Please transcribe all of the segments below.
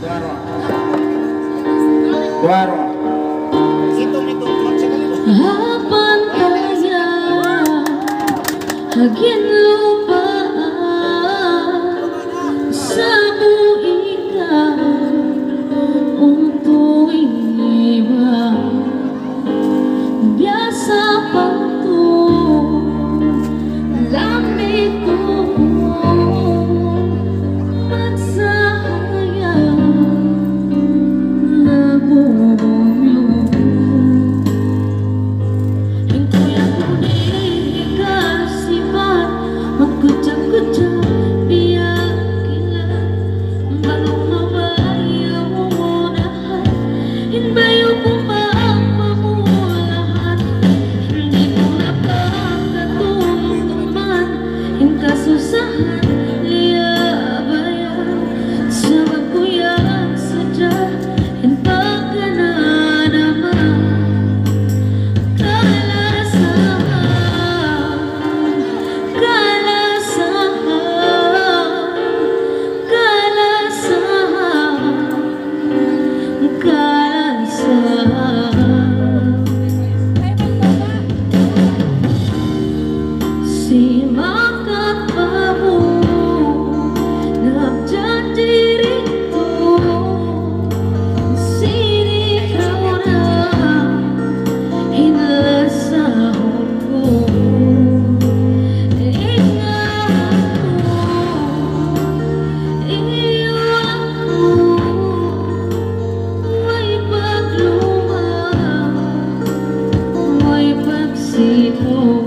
Duaro. Itu Harapan kaya Hagin lupa Sa buika Untuk iba Biasa pa to Lamig ko Magsahayang Nabubulong Kasusahan liabayan Sama ko yang sadya Hintag ka na naman Kalasahan Kalasahan Kalasahan Kalasahan Si makat babu Nabjan diriku Sini kau na Hinasahon ko Ingat mo Iyon ko May pagluma May pagsiko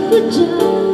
Kucak